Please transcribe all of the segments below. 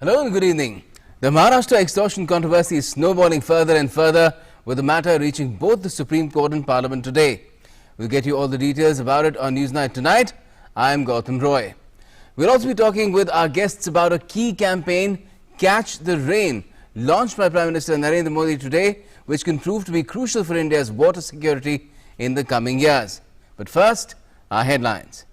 Hello and good evening. The Maharashtra extortion controversy is snowballing further and further, with the matter reaching both the Supreme Court and Parliament today. We'll get you all the details about it on Newsnight tonight. I'm Gautam Roy. We'll also be talking with our guests about a key campaign, Catch the Rain, launched by Prime Minister Narendra Modi today, which can prove to be crucial for India's water security in the coming years. But first, our headlines.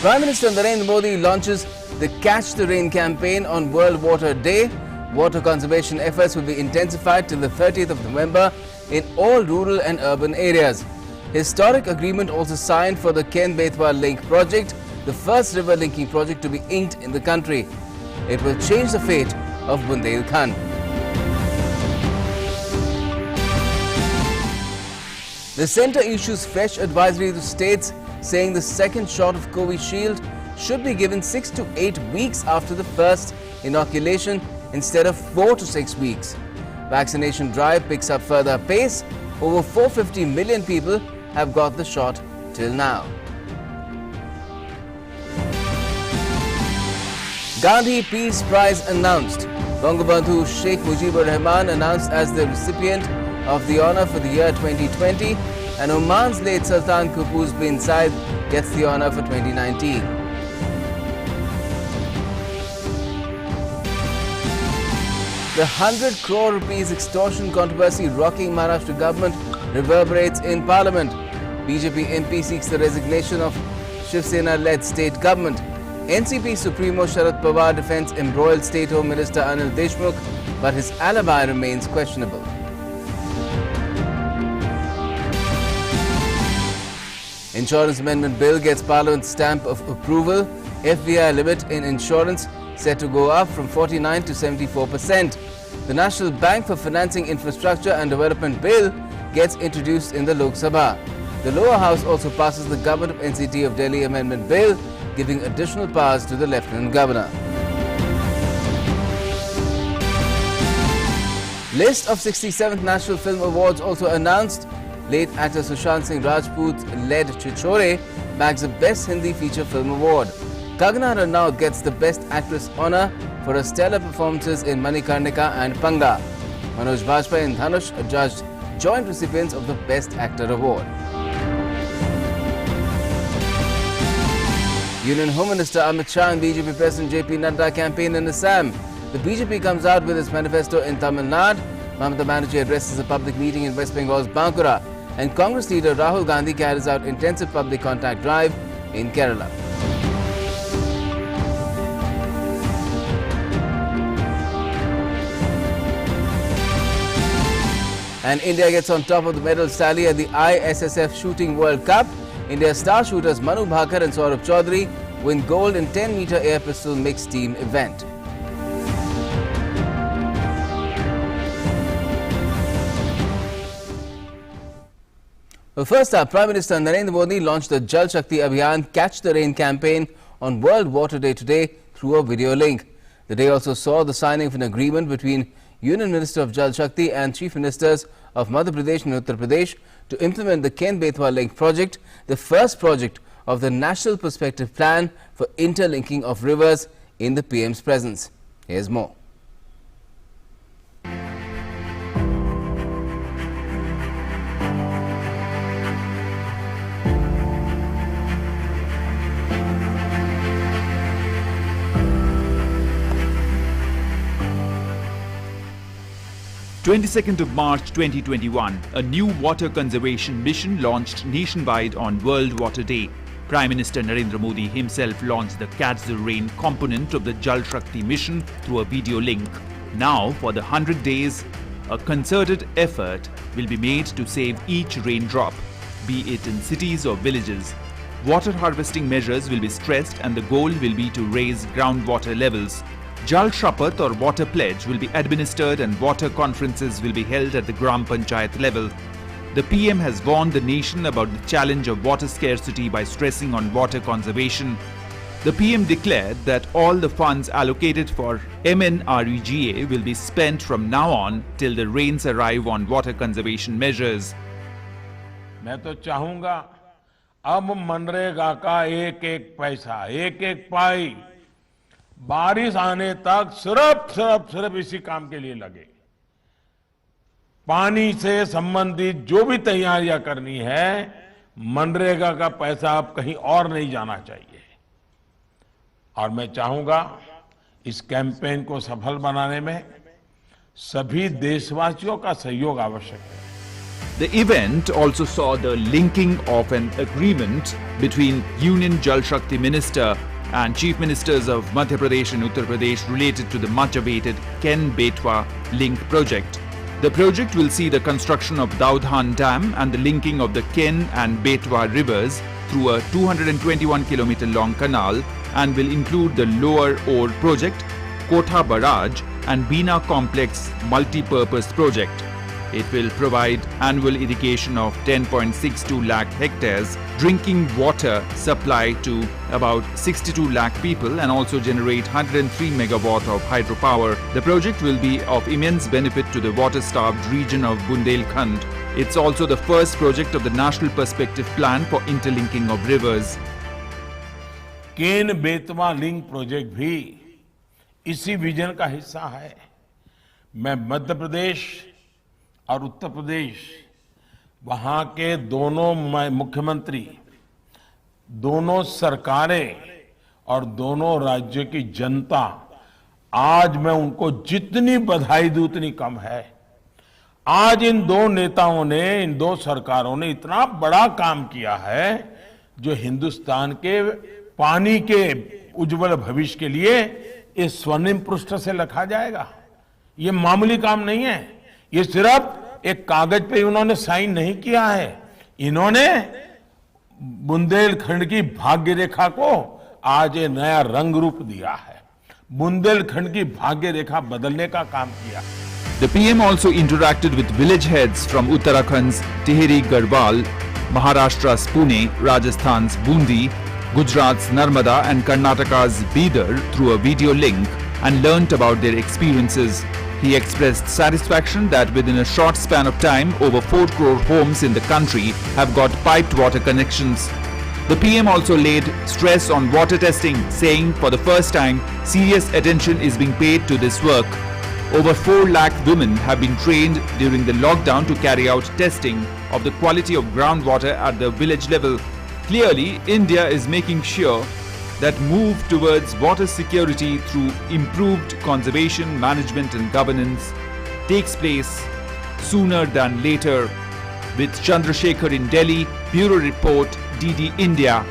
Prime Minister Narendra Modi launches the Catch the Rain campaign on World Water Day. Water conservation efforts will be intensified till the 30th of November in all rural and urban areas. Historic agreement also signed for the Ken-Betwa Link project, the first river linking project to be inked in the country. It will change the fate of Bundelkhand. The centre issues fresh advisory to states, saying the second shot of Covishield should be given 6 to 8 weeks after the first inoculation instead of 4 to 6 weeks. Vaccination drive picks up further pace. Over 450 million people have got the shot till now. Gandhi Peace Prize announced. Bangabandhu Sheikh Mujibur Rahman announced as the recipient of the honour for the year 2020, and Oman's late Sultan Qaboos bin Said gets the honour for 2019. The 100 crore rupees extortion controversy rocking Maharashtra government reverberates in Parliament. BJP MP seeks the resignation of Shiv Sena-led state government. NCP Supremo Sharad Pawar defends embroiled State Home Minister Anil Deshmukh, but his alibi remains questionable. Insurance Amendment Bill gets Parliament's stamp of approval. FDI limit in insurance set to go up from 49 to 74%. The National Bank for Financing Infrastructure and Development Bill gets introduced in the Lok Sabha. The lower house also passes the Government of NCT of Delhi Amendment Bill, giving additional powers to the Lieutenant Governor. List of 67th National Film Awards also announced. Late actor Sushant Singh Rajput-led Chichore bags the Best Hindi Feature Film Award. Kangana Ranaut gets the Best Actress honour for her stellar performances in Manikarnika and Panga. Manoj Bajpayee and Dhanush are judged joint recipients of the Best Actor Award. Union Home Minister Amit Shah and BJP President JP Nadda campaign in Assam. The BJP comes out with its manifesto in Tamil Nadu. Mamata Banerjee addresses a public meeting in West Bengal's Bankura, and Congress leader Rahul Gandhi carries out intensive public contact drive in Kerala. And India gets on top of the medal tally at the ISSF Shooting World Cup. India's star shooters Manu Bhaker and Saurabh Chaudhary win gold in 10-meter air pistol mixed team event. Well, first up, Prime Minister Narendra Modi launched the Jal Shakti Abhiyan Catch the Rain campaign on World Water Day today through a video link. The day also saw the signing of an agreement between Union Minister of Jal Shakti and Chief Ministers of Madhya Pradesh and Uttar Pradesh to implement the Ken-Betwa Link project, the first project of the National Perspective Plan for interlinking of rivers in the PM's presence. Here's more. March 22, 2021, a new water conservation mission launched nationwide on World Water Day. Prime Minister Narendra Modi himself launched the Catch the Rain component of the Jal Shakti mission through a video link. Now, for the 100 days, a concerted effort will be made to save each raindrop, be it in cities or villages. Water harvesting measures will be stressed, and the goal will be to raise groundwater levels. Jal Shapath or water pledge will be administered, and water conferences will be held at the Gram Panchayat level. The PM has warned the nation about the challenge of water scarcity by stressing on water conservation. The PM declared that all the funds allocated for MNREGA will be spent from now on till the rains arrive on water conservation measures. मैं तो चाहूंगा अब मनरेगा का एक एक पैसा, एक एक पाई बारिश आने तक सिर्फ इसी काम के लिए लगे। पानी से संबंधित जो भी तैयारियां करनी है, मनरेगा का पैसा अब कहीं और नहीं जाना चाहिए। और मैं चाहूंगा इस कैंपेन को सफल बनाने में सभी देशवासियों का सहयोग आवश्यक है। The event also saw the linking of an agreement between Union Jal Shakti Minister and Chief Ministers of Madhya Pradesh and Uttar Pradesh related to the much-awaited Ken-Betwa link project. The project will see the construction of Daudhan Dam and the linking of the Ken and Betwa rivers through a 221-kilometer long canal and will include the Lower Ore project, Kotha Barrage and Bina Complex multi-purpose project. It will provide annual irrigation of 10.62 lakh hectares, drinking water supply to about 62 lakh people and also generate 103 megawatt of hydropower. The project will be of immense benefit to the water-starved region of Bundelkhand. It's also the first project of the National Perspective Plan for interlinking of rivers. Ken Betwa link project भी इसी vision का हिस्सा है। मैं मध्य प्रदेश और उत्तर प्रदेश, वहां के दोनों मुख्यमंत्री, दोनों सरकारें और दोनों राज्यों की जनता, आज मैं उनको जितनी बधाई दूं उतनी कम है। आज इन दो नेताओं ने, इन दो सरकारों ने इतना बड़ा काम किया है जो हिंदुस्तान के पानी के उज्जवल भविष्य के लिए इस स्वर्णिम पृष्ठ से लिखा जाएगा। ये मामूली काम नहीं है। ये सिर्फ एक कागज पे उन्होंने साइन नहीं किया है, इन्होंने बुंदेलखंड की भाग्य रेखा को आज ये नया रंग रूप दिया है। बुंदेलखंड की भाग्य रेखा बदलने का काम किया। The PM also interacted with village heads from Uttarakhand's Tiheri Garhwal, Maharashtra's Pune, Rajasthan's Bundi, Gujarat's Narmada and Karnataka's Bidar through a video link and learnt about their experiences. He expressed satisfaction that within a short span of time, over 4 crore homes in the country have got piped water connections. The PM also laid stress on water testing, saying for the first time, serious attention is being paid to this work. Over 4 lakh women have been trained during the lockdown to carry out testing of the quality of groundwater at the village level. Clearly, India is making sure that move towards water security through improved conservation, management and governance takes place sooner than later. With Chandrasekhar in Delhi, Bureau Report, DD India.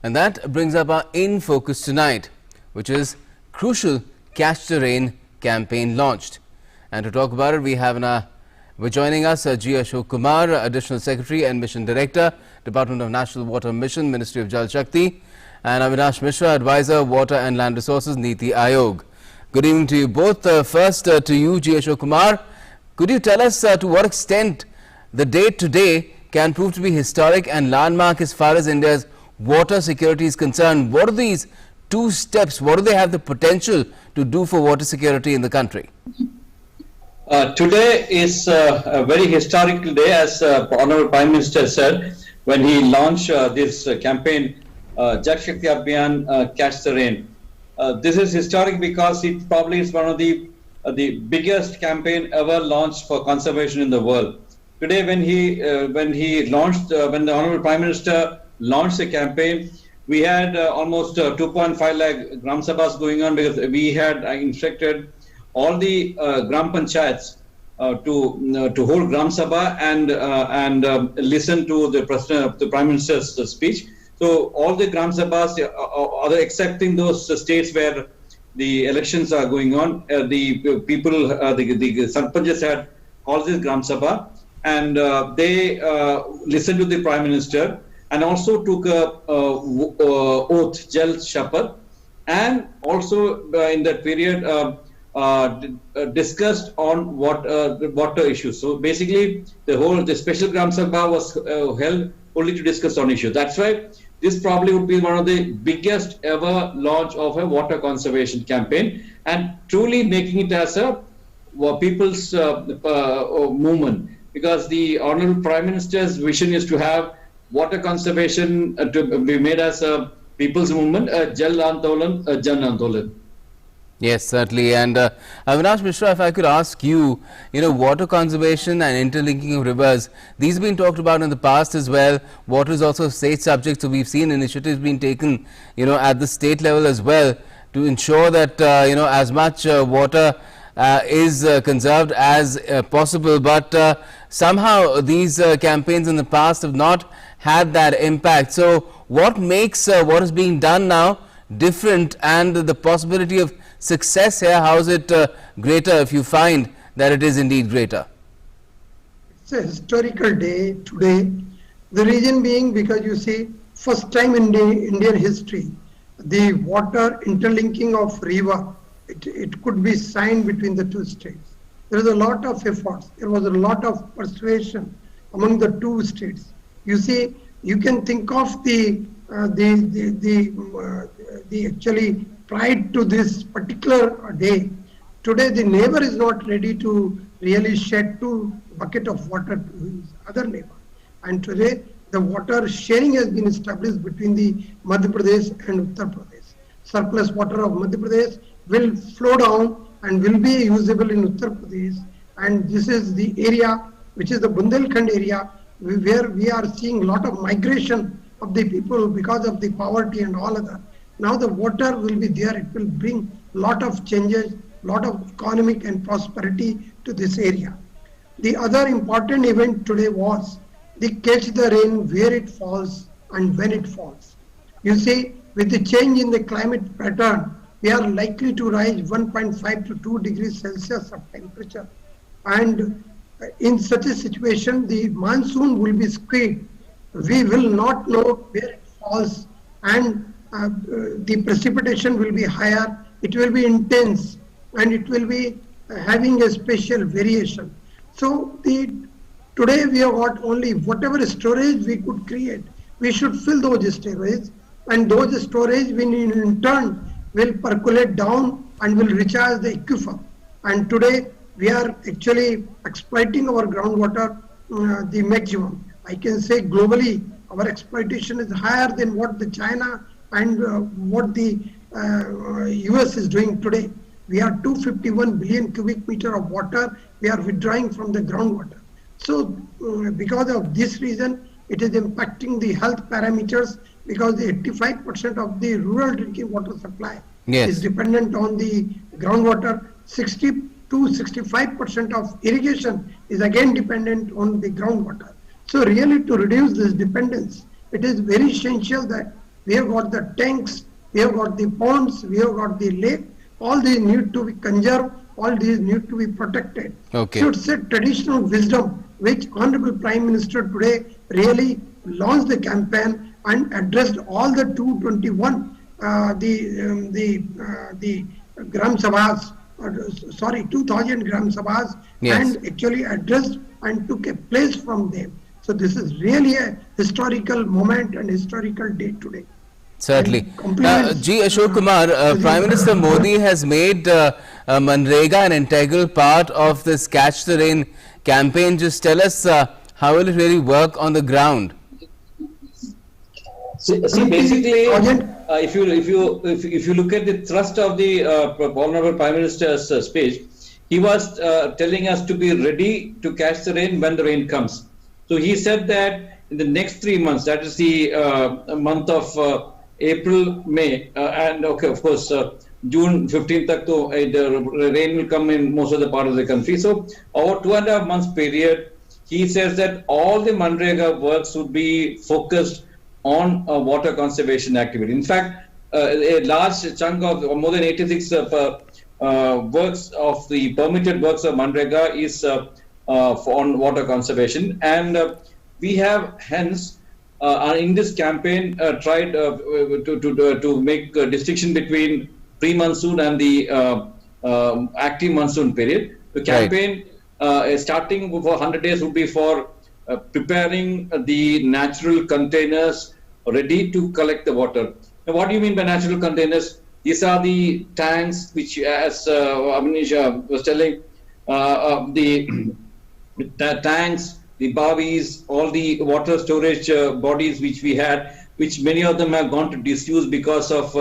And that brings up our In Focus tonight, which is crucial Catch the Rain campaign launched. And to talk about it, we're joining us G. Ashok Kumar, Additional Secretary and Mission Director, Department of National Water Mission, Ministry of Jal Shakti, and Avinash Mishra, Advisor, Water and Land Resources, Niti Aayog. Good evening to you both. First to you, G. Ashok Kumar. Could you tell us to what extent the date today can prove to be historic and landmark as far as India's water security is concerned? What are these 2 steps? What do they have the potential to do for water security in the country? Today is a very historical day, as Honorable Prime Minister said when he launched this campaign, Jal Shakti Abhiyan Catch the Rain. This is historic because it probably is one of the biggest campaign ever launched for conservation in the world. Today, when the Honorable Prime Minister launched the campaign, we had almost 2.5 lakh Gram Sabhas going on, because we had instructed all the Gram Panchayats to hold Gram Sabha and listen to the Prime Minister's speech. So all the Gram Sabhas, excepting those states where the elections are going on, the people, the Sarpanchs had called this Gram Sabha, and they listened to the Prime Minister and also took a oath, Jal Shapath, and also in that period discussed on water issues. So basically, the special Gram Sabha was held only to discuss on issues. That's why this probably would be one of the biggest ever launch of a water conservation campaign, and truly making it as a people's movement, because the Honorable Prime Minister's vision is to have water conservation to be made as a people's movement, Jal Andolan, Jan Andolan. Yes, certainly. And Avinash Mishra, if I could ask you, water conservation and interlinking of rivers, these have been talked about in the past as well. Water is also a state subject, so we've seen initiatives being taken, at the state level as well to ensure that, as much water is conserved as possible. But somehow these campaigns in the past have not had that impact. So what makes what is being done now different, and the possibility of success here, how is it greater if you find that it is indeed greater? It's a historical day today. The reason being because you see, first time in the Indian history, the water interlinking of river, it could be signed between the two states. There is a lot of efforts. There was a lot of persuasion among the two states. You see, you can think of the actually pride to this particular day. Today, the neighbor is not ready to really shed 2 buckets of water to his other neighbor. And today, the water sharing has been established between the Madhya Pradesh and Uttar Pradesh. Surplus water of Madhya Pradesh will flow down and will be usable in Uttar Pradesh. And this is the area which is the Bundelkhand area where we are seeing a lot of migration of the people because of the poverty and all other. Now the water will be there. It will bring lot of changes, lot of economic and prosperity to this area. The other important event today was the catch the rain where it falls and when it falls. You see, with the change in the climate pattern, we are likely to rise 1.5 to 2 degrees Celsius of temperature. And in such a situation, the monsoon will be skewed. We will not know where it falls, and the precipitation will be higher, it will be intense, and it will be having a special variation. So today we have got only whatever storage we could create. We should fill those storage, and those storage in turn will percolate down and will recharge the aquifer. And today we are actually exploiting our groundwater the maximum. I can say globally our exploitation is higher than what the China and what the US is doing today. We are 251 billion cubic meter of water we are withdrawing from the groundwater. So because of this reason, it is impacting the health parameters, because the 85% of the rural drinking water supply is dependent on the groundwater. 60 to 65% of irrigation is again dependent on the groundwater. So really, to reduce this dependence, it is very essential that we have got the tanks, we have got the ponds, we have got the lake. All these need to be conserved, all these need to be protected. Okay. So it's a traditional wisdom which Honorable Prime Minister today really launched the campaign and addressed all the 221 the Gram Sabhas, 2000 Gram Sabhas, and actually addressed and took a place from them. So this is really a historical moment and historical day today. Certainly. G. Ashok Kumar, Prime Minister Modi has made Manrega an integral part of this Catch the Rain campaign. Just tell us how will it really work on the ground? See, basically, if you look at the thrust of the Honorable Prime Minister's speech, he was telling us to be ready to catch the rain when the rain comes. So he said that in the next 3 months, that is the month of April, May, and of course June 15th, the rain will come in most of the part of the country. So over 2.5 months period, he says that all the Manrega works would be focused on water conservation activity. In fact, a large chunk of more than 86 works of the permitted works of Manrega is on water conservation, and we have hence in this campaign tried to make a distinction between pre-monsoon and the active monsoon period. The campaign starting for 100 days would be for preparing the natural containers ready to collect the water. Now, what do you mean by natural containers? These are the tanks which, as Amnisha was telling, the tanks, the bavis, all the water storage bodies which we had, which many of them have gone to disuse because of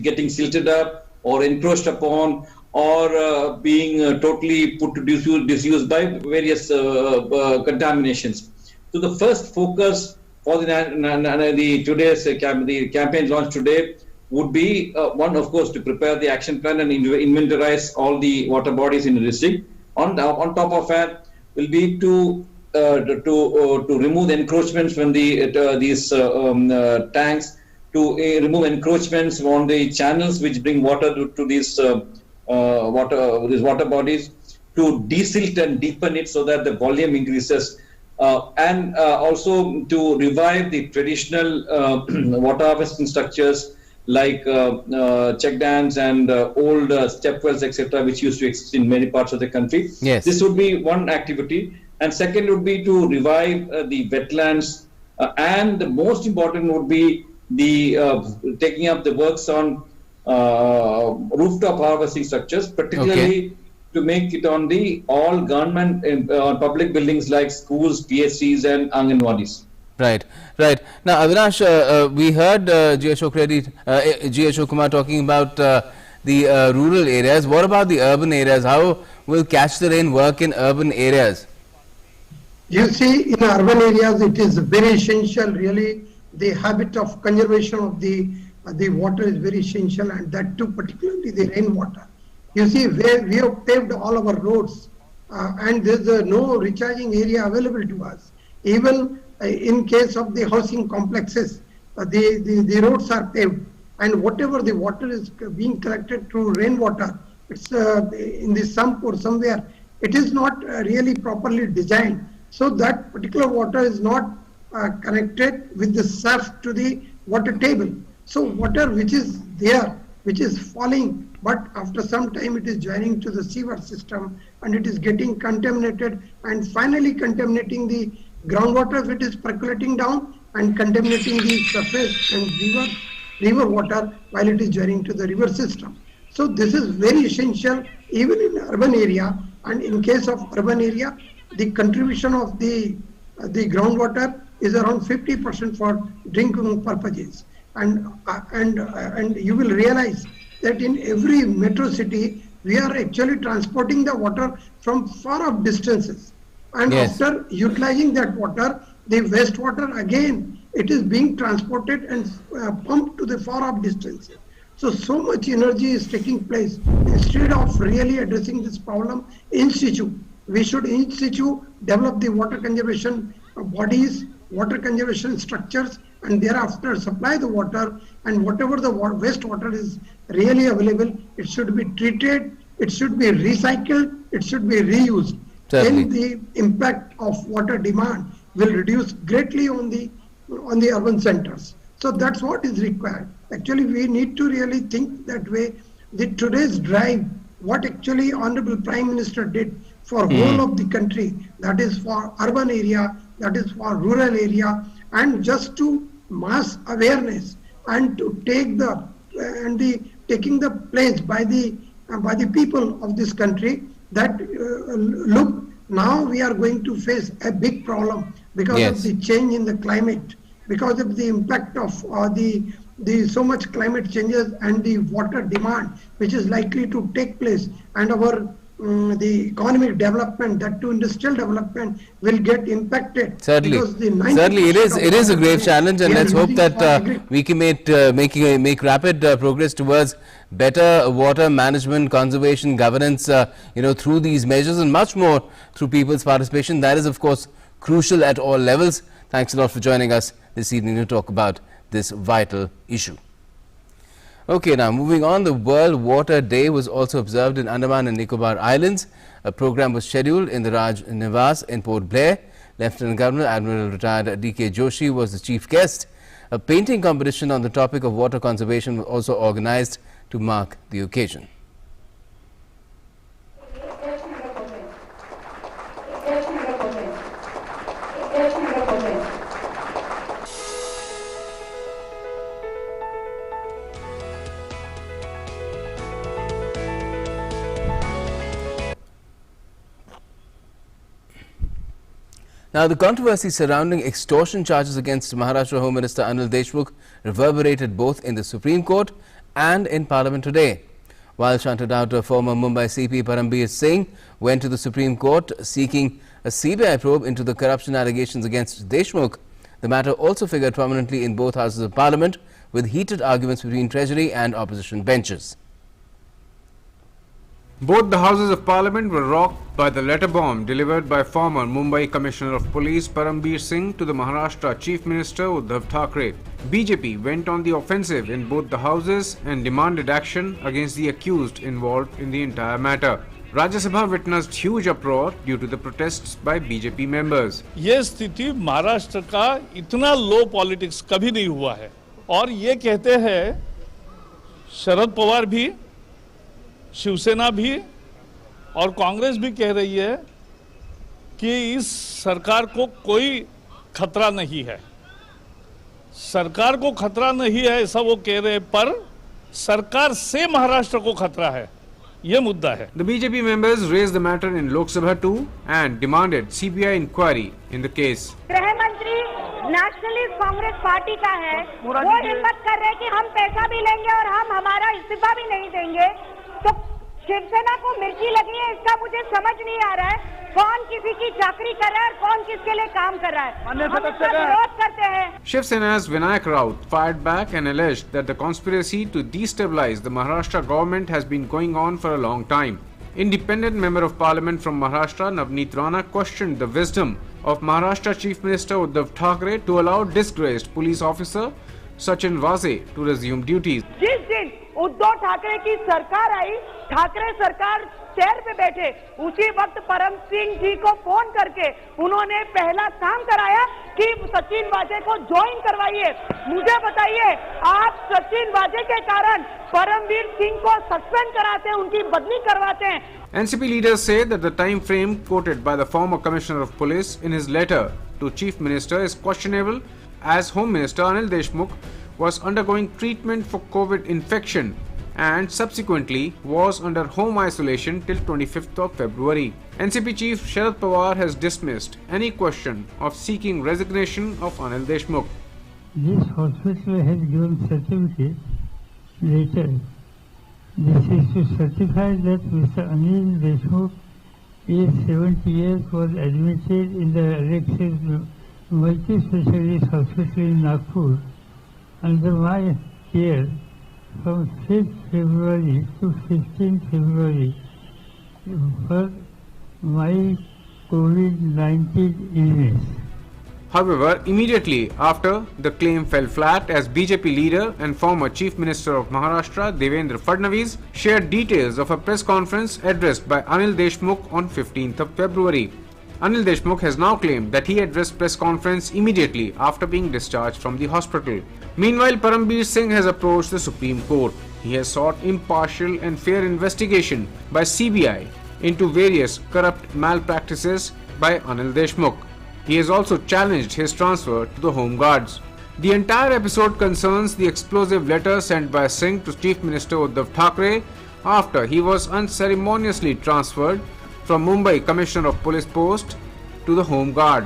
getting silted up or encroached upon, or being totally put to disuse by various contaminations. So the first focus for the campaign launched today would be one, of course, to prepare the action plan and inventorize all the water bodies in the district. On top of that, will be to remove the encroachments from these tanks, to remove encroachments on the channels which bring water to these water bodies, to desilt and deepen it so that the volume increases, and also to revive the traditional water harvesting structures like check dams and old step wells, etc., which used to exist in many parts of the country. Yes. This would be one activity. And second would be to revive the wetlands. And the most important would be the taking up the works on rooftop harvesting structures, particularly to make it on the all government public buildings like schools, PSCs and Anganwadis. Right, right. Now, Avinash, we heard G. Ashok Kumar talking about the rural areas. What about the urban areas? How will Catch the Rain work in urban areas? You see, in urban areas, it is very essential, really. The habit of conservation of the water is very essential, and that too, particularly the rainwater. You see, where we have paved all our roads, and there is no recharging area available to us. Even in case of the housing complexes, the roads are paved, and whatever the water is being collected through rainwater, it's in the sump or somewhere, it is not really properly designed. So that particular water is not connected with the surf to the water table. So water which is there, which is falling, but after some time it is joining to the sewer system, and it is getting contaminated, and finally contaminating the groundwater if it is percolating down, and contaminating the surface and river water while it is joining to the river system. So this is very essential even in urban area, and in case of urban area, the contribution of the groundwater is around 50% for drinking purposes, and you will realize that in every metro city we are actually transporting the water from far off distances, and after utilizing that water, the wastewater again it is being transported and pumped to the far off distances. So much energy is taking place. Instead of really addressing this problem in situ, we should in situ develop the water conservation bodies, water conservation structures, and thereafter supply the water, and whatever the wastewater is really available, it should be treated, it should be recycled, it should be reused. Certainly. Then the impact of water demand will reduce greatly on the urban centers. So that's what is required. Actually, we need to really think that way. Today's drive, what actually Honorable Prime Minister did for whole of the country, that is for urban area, that is for rural area, and just to mass awareness and to take taking the place by the people of this country, that look, now we are going to face a big problem because of the change in the climate, because of the impact of the so much climate changes and the water demand which is likely to take place, and our the economic development, that to industrial development, will get impacted. Certainly, Certainly, it is a grave challenge, and let's hope that we can make rapid progress towards better water management, conservation, governance, through these measures, and much more through people's participation. That is, of course, crucial at all levels. Thanks a lot for joining us this evening to talk about this vital issue. Okay, now moving on, the World Water Day was also observed in Andaman and Nicobar Islands. A program was scheduled in the Raj Nivas in Port Blair. Lieutenant Governor Admiral Retired D.K. Joshi was the chief guest. A painting competition on the topic of water conservation was also organized to mark the occasion. Now, the controversy surrounding extortion charges against Maharashtra Home Minister Anil Deshmukh reverberated both in the Supreme Court and in Parliament today. While shunted out, former Mumbai CP Parambir Singh went to the Supreme Court seeking a CBI probe into the corruption allegations against Deshmukh. The matter also figured prominently in both houses of Parliament, with heated arguments between Treasury and opposition benches. Both the Houses of Parliament were rocked by the letter bomb delivered by former Mumbai Commissioner of Police Parambir Singh to the Maharashtra Chief Minister Uddhav Thackeray. BJP went on the offensive in both the houses and demanded action against the accused involved in the entire matter. Rajya Sabha witnessed huge uproar due to the protests by BJP members. ये स्थिति महाराष्ट्र का इतना लो politics कभी नहीं हुआ है और ये कहते हैं शरद पवार भी, शिवसेना भी और कांग्रेस भी कह रही है कि इस सरकार को कोई खतरा नहीं है। सरकार को खतरा नहीं है ऐसा वो कह रहे हैं, पर सरकार से महाराष्ट्र को खतरा है, ये मुद्दा है। The BJP members raised the matter in Lok Sabha too and demanded CBI inquiry in the case. गृह मंत्री नेशनलिस्ट कांग्रेस पार्टी का है, वो हिम्मत कर रहे हैं कि हम पैसा भी लेंगे और हम हमारा इस्तीफा भी नहीं देंगे, तो शिवसेना को मिर्ची लगी है, इसका मुझे समझ नहीं आ रहा है कौन किसी की चाकरी कर रहा है और कौन किसके लिए काम कर रहा है। हम इसका विरोध करते हैं। Shiv Sena's Vinayak Raut fired back and alleged that the conspiracy to destabilize the Maharashtra government has been going on for a long time. Independent Member of Parliament from Maharashtra, Navneet Rana, questioned the wisdom of Maharashtra Chief Minister Uddhav Thackeray to allow disgraced police officer Sachin Vaze to resume duties. जिस दिन उद्धव ठाकरे की सरकार आई, ठाकरे सरकार chair पे बैठे, उसी वक्त परम सिंह जी को फोन करके उन्होंने पहला काम कराया कि सचिन वाजे को ज्वाइन करवाइए। मुझे बताइए, आप सचिन वाजे के कारण परमवीर सिंह को सस्पेंड कराते हैं, उनकी बदली करवाते हैं। NCP leaders say that the time frame quoted by the former Commissioner of Police in his letter to Chief Minister is questionable, as Home Minister Anil Deshmukh was undergoing treatment for COVID infection and subsequently was under home isolation till 25th of February. NCP Chief Sharad Pawar has dismissed any question of seeking resignation of Anil Deshmukh. This hospital has given certificate later. This is to certify that Mr. Anil Deshmukh, aged 70 years, was admitted in the Alexis multi-specialist hospital in Nagpur under my care from 5th February to 15th February for my COVID-19 illness. However, immediately after, the claim fell flat as BJP leader and former Chief Minister of Maharashtra Devendra Fadnavis shared details of a press conference addressed by Anil Deshmukh on 15th of February. Anil Deshmukh has now claimed that he addressed press conference immediately after being discharged from the hospital. Meanwhile, Parambir Singh has approached the Supreme Court. He has sought impartial and fair investigation by CBI into various corrupt malpractices by Anil Deshmukh. He has also challenged his transfer to the Home Guards. The entire episode concerns the explosive letter sent by Singh to Chief Minister Uddhav Thackeray after he was unceremoniously transferred from Mumbai Commissioner of Police post to the Home Guard.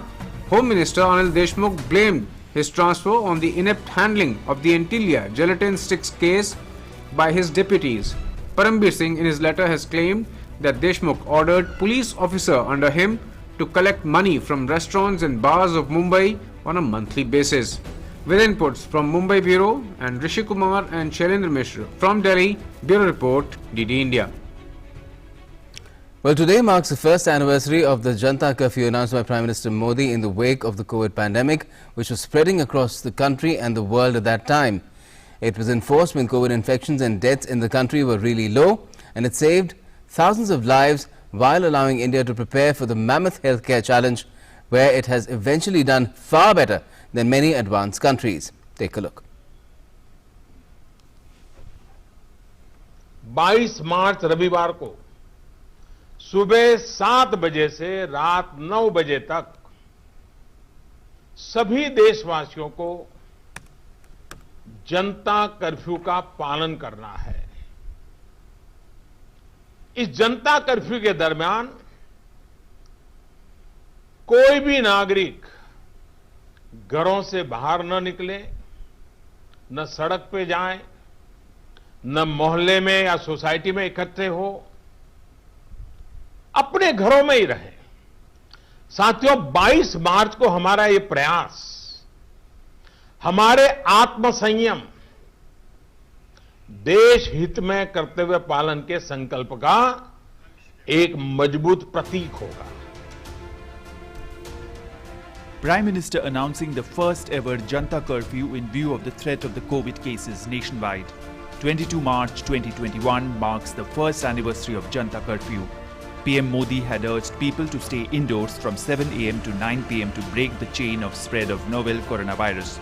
Home Minister Anil Deshmukh blamed his transfer on the inept handling of the Antilia gelatin sticks case by his deputies. Parambir Singh in his letter has claimed that Deshmukh ordered police officer under him to collect money from restaurants and bars of Mumbai on a monthly basis. With inputs from Mumbai Bureau and Rishi Kumar and Shailendra Mishra from Delhi, Bureau Report, DD India. Well, today marks the first anniversary of the Janata Curfew announced by Prime Minister Modi in the wake of the COVID pandemic, which was spreading across the country and the world at that time. It was enforced when COVID infections and deaths in the country were really low, and it saved thousands of lives while allowing India to prepare for the mammoth healthcare challenge, where it has eventually done far better than many advanced countries. Take a look. 22 मार्च रविवार को सुबह 7 बजे से रात 9 बजे तक सभी देशवासियों को जनता कर्फ्यू का पालन करना है। इस जनता कर्फ्यू के दरमियान कोई भी नागरिक घरों से बाहर न निकले, न सड़क पे जाए, न मोहल्ले में या सोसाइटी में इकट्ठे हो, अपने घरों में ही रहे। साथियों, 22 मार्च को हमारा ये प्रयास हमारे आत्मसंयम, देश हित में करते हुए पालन के संकल्प का एक मजबूत प्रतीक होगा। Prime Minister announcing the first ever Janata Curfew in view of the threat of the COVID cases nationwide. 22 March 2021 marks the first anniversary of Janata Curfew. PM Modi had urged people to stay indoors from 7 a.m. to 9 p.m. to break the chain of spread of novel coronavirus.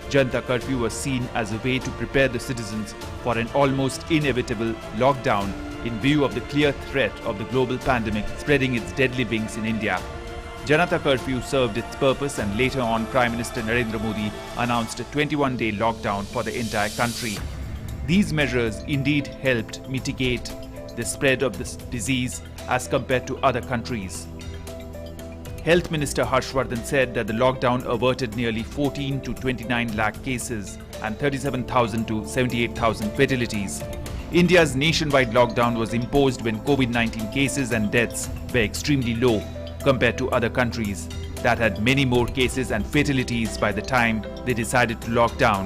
Janata Curfew was seen as a way to prepare the citizens for an almost inevitable lockdown in view of the clear threat of the global pandemic spreading its deadly wings in India. Janata Curfew served its purpose, and later on Prime Minister Narendra Modi announced a 21-day lockdown for the entire country. These measures indeed helped mitigate the spread of this disease as compared to other countries. Health Minister Harshvardhan said that the lockdown averted nearly 14 to 29 lakh cases and 37,000 to 78,000 fatalities. India's nationwide lockdown was imposed when COVID-19 cases and deaths were extremely low compared to other countries that had many more cases and fatalities by the time they decided to lock down.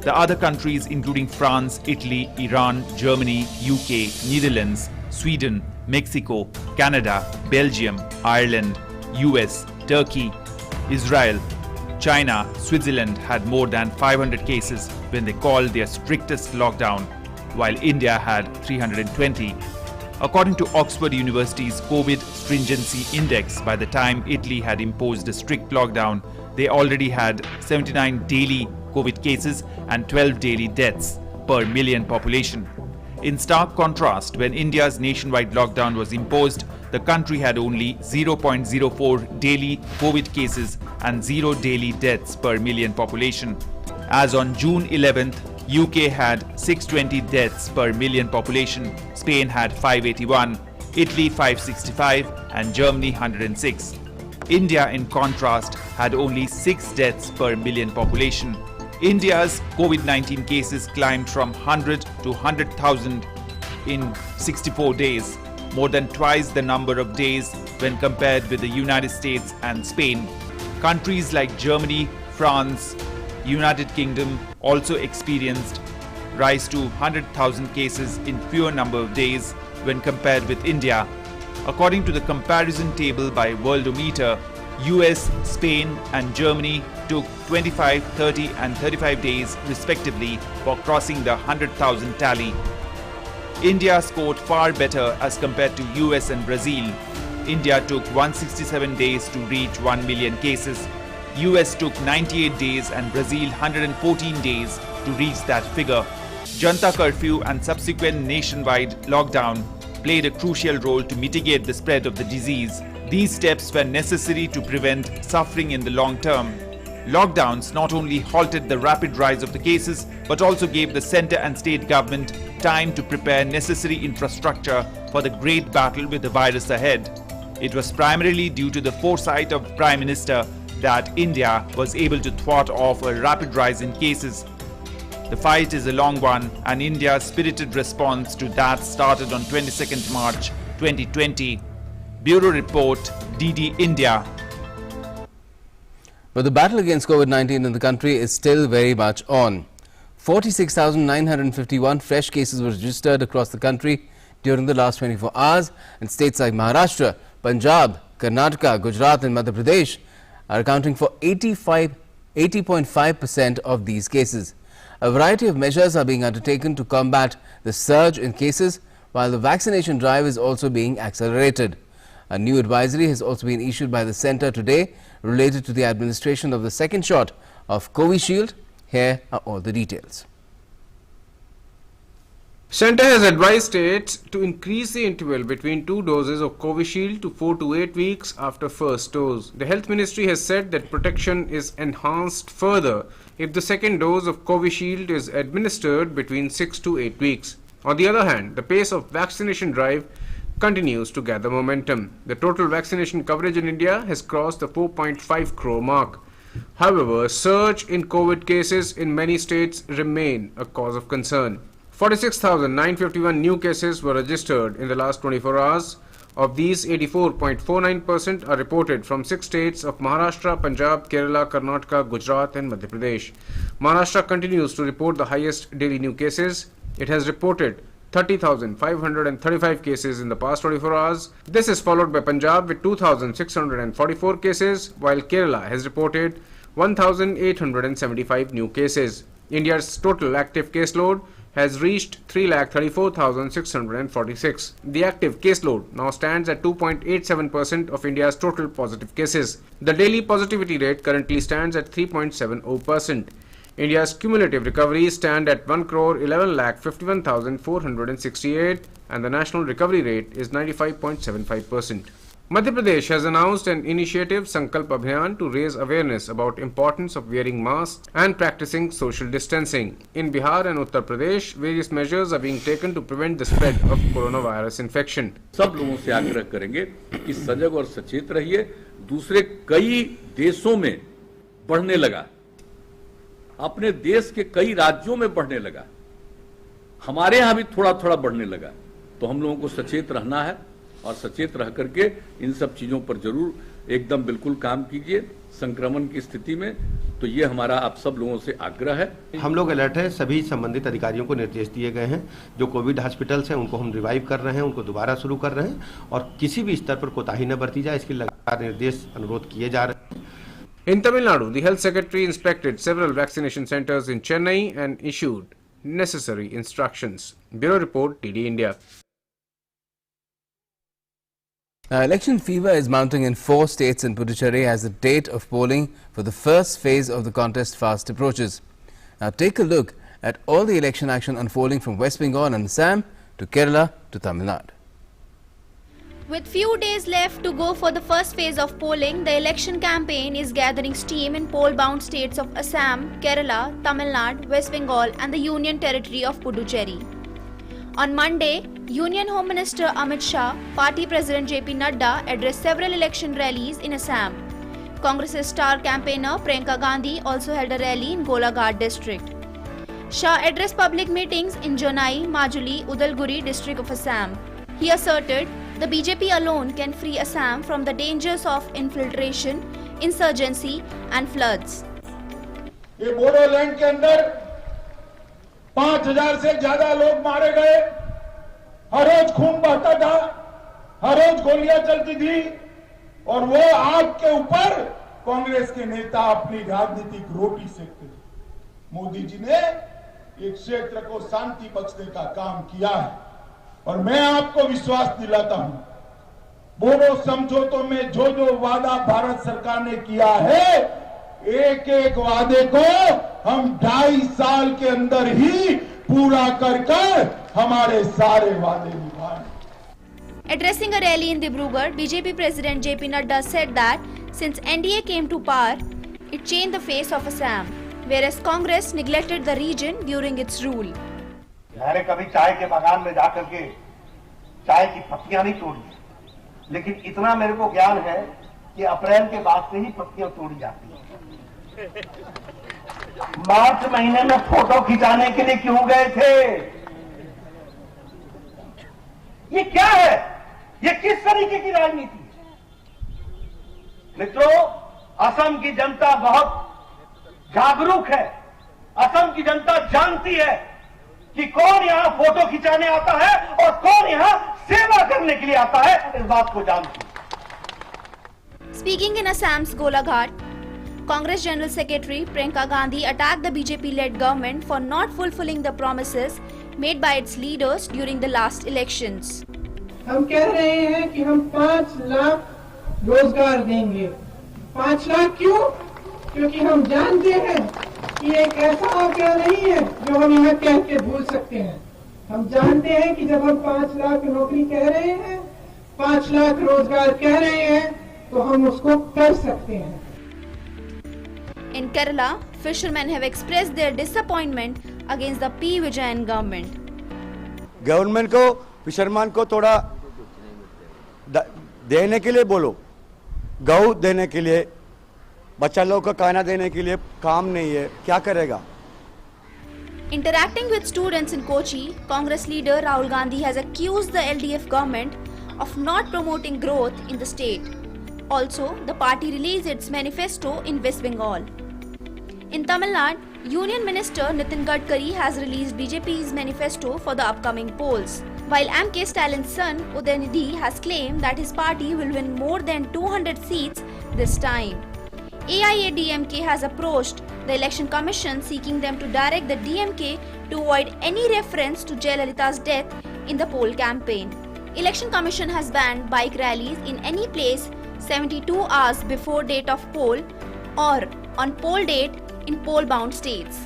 The other countries, including France, Italy, Iran, Germany, UK, Netherlands, Sweden, Mexico, Canada, Belgium, Ireland, US, Turkey, Israel, China, Switzerland had more than 500 cases when they called their strictest lockdown, while India had 320. According to Oxford University's COVID Stringency Index, by the time Italy had imposed a strict lockdown, they already had 79 daily COVID cases and 12 daily deaths per million population. In stark contrast, when India's nationwide lockdown was imposed, the country had only 0.04 daily COVID cases and 0 daily deaths per million population. As on June 11th, UK had 620 deaths per million population, Spain had 581, Italy 565 and Germany 106. India, in contrast, had only 6 deaths per million population. India's COVID-19 cases climbed from 100 to 100,000 in 64 days, more than twice the number of days when compared with the United States and Spain. Countries like Germany, France, United Kingdom also experienced rise to 100,000 cases in fewer number of days when compared with India. According to the comparison table by Worldometer, US, Spain and Germany took 25, 30 and 35 days respectively for crossing the 100,000 tally. India scored far better as compared to US and Brazil. India took 167 days to reach 1 million cases. US took 98 days and Brazil 114 days to reach that figure. Janata Curfew and subsequent nationwide lockdown played a crucial role to mitigate the spread of the disease. These steps were necessary to prevent suffering in the long term. Lockdowns not only halted the rapid rise of the cases, but also gave the centre and state government time to prepare necessary infrastructure for the great battle with the virus ahead. It was primarily due to the foresight of Prime Minister that India was able to thwart off a rapid rise in cases. The fight is a long one, and India's spirited response to that started on 22nd March 2020. Bureau Report, DD India. But the battle against COVID-19 in the country is still very much on. 46,951 fresh cases were registered across the country during the last 24 hours, and states like Maharashtra, Punjab, Karnataka, Gujarat and Madhya Pradesh are accounting for 80.5% of these cases. A variety of measures are being undertaken to combat the surge in cases, while the vaccination drive is also being accelerated. A new advisory has also been issued by the centre today related to the administration of the second shot of Covishield. Here are all the details. Centre has advised states to increase the interval between 2 doses of Covishield to 4 to 8 weeks after first dose. The Health Ministry has said that protection is enhanced further if the second dose of Covishield is administered between 6 to 8 weeks. On the other hand, the pace of vaccination drive continues to gather momentum. The total vaccination coverage in India has crossed the 4.5 crore mark. However, a surge in COVID cases in many states remain a cause of concern. 46,951 new cases were registered in the last 24 hours. Of these, 84.49% are reported from 6 states of Maharashtra, Punjab, Kerala, Karnataka, Gujarat and Madhya Pradesh. Maharashtra continues to report the highest daily new cases. It has reported 30,535 cases in the past 24 hours. This is followed by Punjab with 2,644 cases, while Kerala has reported 1,875 new cases. India's total active caseload has reached 3,34,646. The active caseload now stands at 2.87% of India's total positive cases. The daily positivity rate currently stands at 3.70%. India's cumulative recoveries stand at 1,11,51,468 and the national recovery rate is 95.75%. Madhya Pradesh has announced an initiative Sankalp Abhiyan to raise awareness about importance of wearing masks and practicing social distancing. In Bihar and Uttar Pradesh, various measures are being taken to prevent the spread of coronavirus infection. सब लोगों से आग्रह करेंगे कि सजग और सचेत रहिए. दूसरे कई देशों में बढ़ने लगा, अपने देश के कई राज्यों में बढ़ने लगा, हमारे यहाँ भी थोड़ा थोड़ा बढ़ने लगा. तो हम लोगों को सचेत रहना है और सचेत रह करके इन सब चीजों पर जरूर एकदम बिल्कुल काम कीजिए संक्रमण की स्थिति में. तो ये हमारा आप सब लोगों से आग्रह है. हम लोग अलर्ट है. सभी संबंधित अधिकारियों को निर्देश दिए गए हैं. जो कोविड हॉस्पिटल्स हैं उनको हम रिवाइव कर रहे हैं, उनको दोबारा शुरू कर रहे हैं और किसी भी स्तर पर कोताही न बरती जाए, इसकी लगातार निर्देश अनुरोध किए जा रहे हैं. In Tamil Nadu, the Health Secretary inspected several vaccination centers in Chennai and issued necessary instructions. Bureau Report, TD India. Election fever is mounting in 4 states in Puducherry as the date of polling for the first phase of the contest fast approaches. Now take a look at all the election action unfolding from West Bengal and Assam to Kerala to Tamil Nadu. With few days left to go for the first phase of polling, the election campaign is gathering steam in poll-bound states of Assam, Kerala, Tamil Nadu, West Bengal and the Union Territory of Puducherry. On Monday, Union Home Minister Amit Shah, Party President JP Nadda addressed several election rallies in Assam. Congress's star campaigner Priyanka Gandhi also held a rally in Golaghat district. Shah addressed public meetings in Janai, Majuli, Udalguri district of Assam. He asserted the BJP alone can free Assam from the dangers of infiltration, insurgency and floods. ये बोडोलैंड के अंदर 5,000 से ज्यादा लोग मारे गए, हर रोज खून बहता था, हर रोज गोलियां चलती थी और वो आग के ऊपर कांग्रेस के नेता अपनी राजनीतिक रोटी सेकते थे. मोदी जी ने एक क्षेत्र को शांति बख्शने का काम किया है और मैं आपको विश्वास दिलाता हूं, बोडो समझौतों में जो जो वादा भारत सरकार ने किया है, एक एक वादे को हम 2.5 साल के अंदर ही पूरा कर हमारे सारे वादे निभाएं. Addressing a rally in Dibrugarh, BJP President JP Nadda said that since NDA came to power, it changed the face of Assam, whereas Congress neglected the region during its rule. मैंने कभी चाय के बागान में जाकर के चाय की पत्तियां नहीं तोड़ी, लेकिन इतना मेरे को ज्ञान है कि अप्रैल के बाद से ही पत्तियां तोड़ी जाती हैं. मार्च महीने में फोटो खिंचाने के लिए क्यों गए थे? ये क्या है? ये किस तरीके की राजनीति है? मित्रों, असम की जनता बहुत जागरूक है. असम की जनता जानती है कि कौन यहां फोटो खिंचाने आता है और कौन यहां सेवा करने के लिए आता है. इस बात को जानती है. Speaking in Assam's Golaghat, Congress General Secretary Priyanka Gandhi attacked the BJP-led government for not fulfilling the promises made by its leaders during the last elections. हम कह रहे हैं कि हम 5 लाख रोजगार देंगे. 5 लाख क्यों? क्योंकि हम जानते हैं कि एक ऐसा आंकड़ा नहीं है जो हम यहाँ कह के भूल सकते हैं. हम जानते हैं कि जब हम 5 लाख नौकरी कह रहे हैं, 5 लाख रोजगार कह रहे हैं, तो हम उसको कर सकते हैं. In Kerala, fishermen have expressed their disappointment against the P. Vijayan government. Government को फिशरमैन को थोड़ा देने के लिए बोलो, गऊ देने के लिए, बच्चा लोग को खाना देने के लिए काम नहीं है, क्या करेगा? Interacting with students in Kochi, Congress leader Rahul Gandhi has accused the LDF government of not promoting growth in the state. Also, the party released its manifesto in West Bengal. In Tamil Nadu, Union Minister Nitin Gadkari has released BJP's manifesto for the upcoming polls, while MK Stalin's son Udayanidhi has claimed that his party will win more than 200 seats this time. AIADMK has approached the Election Commission seeking them to direct the DMK to avoid any reference to Jayalalitha's death in the poll campaign. Election Commission has banned bike rallies in any place 72 hours before date of poll or on poll date in poll-bound states.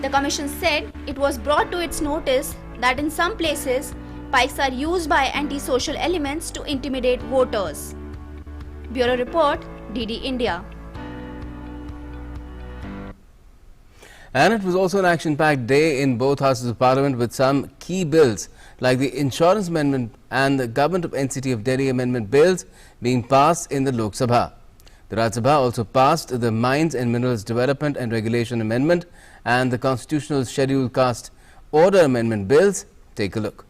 The Commission said it was brought to its notice that in some places, bikes are used by anti-social elements to intimidate voters. Bureau Report, DD India. And it was also an action-packed day in both houses of parliament with some key bills like the Insurance Amendment and the Government of NCT of Delhi Amendment bills being passed in the Lok Sabha. The Rajya Sabha also passed the Mines and Minerals Development and Regulation Amendment and the Constitutional Scheduled Caste Order Amendment bills. Take a look.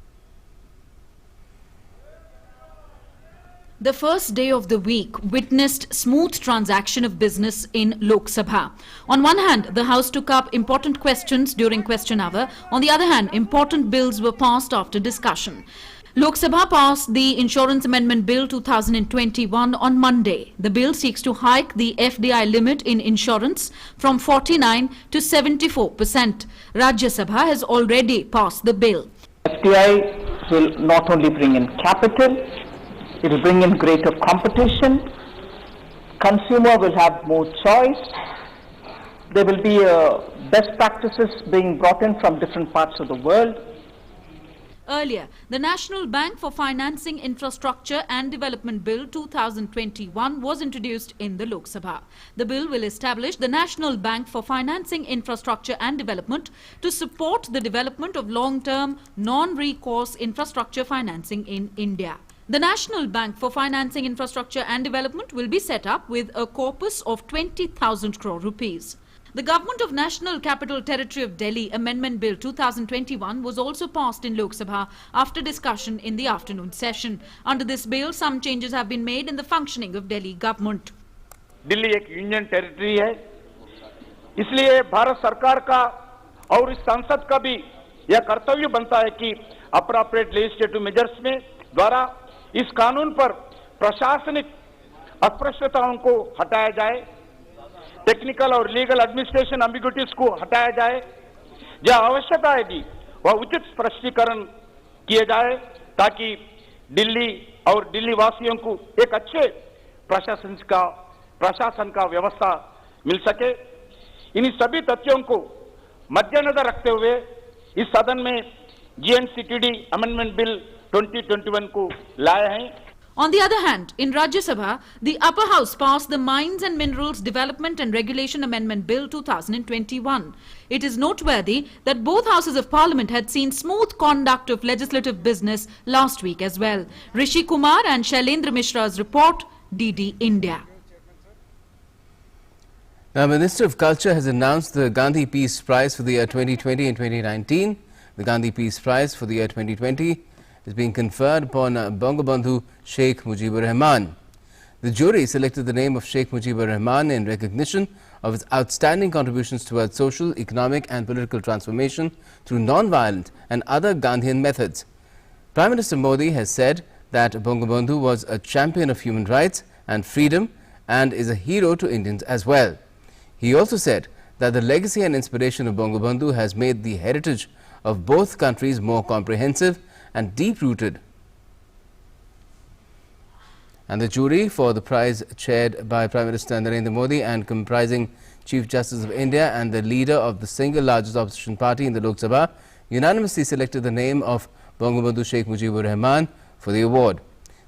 The first day of the week witnessed smooth transaction of business in Lok Sabha. On one hand, the House took up important questions during question hour. On the other hand, important bills were passed after discussion. Lok Sabha passed the Insurance Amendment Bill 2021 on Monday. The bill seeks to hike the FDI limit in insurance from 49 to 74%. Rajya Sabha has already passed the bill. FDI will not only bring in capital, it will bring in greater competition. Consumer will have more choice. There will be best practices being brought in from different parts of the world. Earlier, the National Bank for Financing Infrastructure and Development Bill 2021 was introduced in the Lok Sabha. The bill will establish the National Bank for Financing Infrastructure and Development to support the development of long-term, non-recourse infrastructure financing in India. The National Bank for Financing Infrastructure and Development will be set up with a corpus of 20,000 crore rupees. The Government of National Capital Territory of Delhi Amendment Bill 2021 was also passed in Lok Sabha after discussion in the afternoon session. Under this bill, some changes have been made in the functioning of Delhi government. Delhi एक union territory है, इसलिए भारत सरकार का और इस संसद का भी यह कर्तव्य बनता है कि अप्रोप्रिएट लेजिस्लेटिव मेजर्स में द्वारा इस कानून पर प्रशासनिक अस्पृश्यताओं को हटाया जाए, टेक्निकल और लीगल एडमिनिस्ट्रेशन एम्बिग्युइटीज को हटाया जाए, जहां आवश्यकता है वह उचित स्पष्टीकरण किए जाए ताकि दिल्ली और दिल्ली वासियों को एक अच्छे प्रशासन का व्यवस्था मिल सके। इन सभी तथ्यों को मद्देनजर रखते हुए इस सदन में GNCTD अमेंडमेंट बिल 2021 को लाए हैं। On the other hand, in Rajya Sabha, the upper house passed the Mines and Minerals Development and Regulation Amendment Bill 2021. It is noteworthy that both houses of parliament had seen smooth conduct of legislative business last week as well. Rishi Kumar and Shailendra Mishra's report, DD India. Now, Minister of Culture has announced the Gandhi Peace Prize for the year 2020 and 2019. The Gandhi Peace Prize for the year 2020 is being conferred upon Bangabandhu Sheikh Mujibur Rahman. The jury selected the name of Sheikh Mujibur Rahman in recognition of his outstanding contributions towards social, economic and political transformation through non-violent and other Gandhian methods. Prime Minister Modi has said that Bangabandhu was a champion of human rights and freedom and is a hero to Indians as well. He also said that the legacy and inspiration of Bangabandhu has made the heritage of both countries more comprehensive and deep-rooted. And the jury for the prize, chaired by Prime Minister Narendra Modi and comprising Chief Justice of India and the leader of the single largest opposition party in the Lok Sabha, unanimously selected the name of Bangabandhu Sheikh Mujibur Rahman for the award.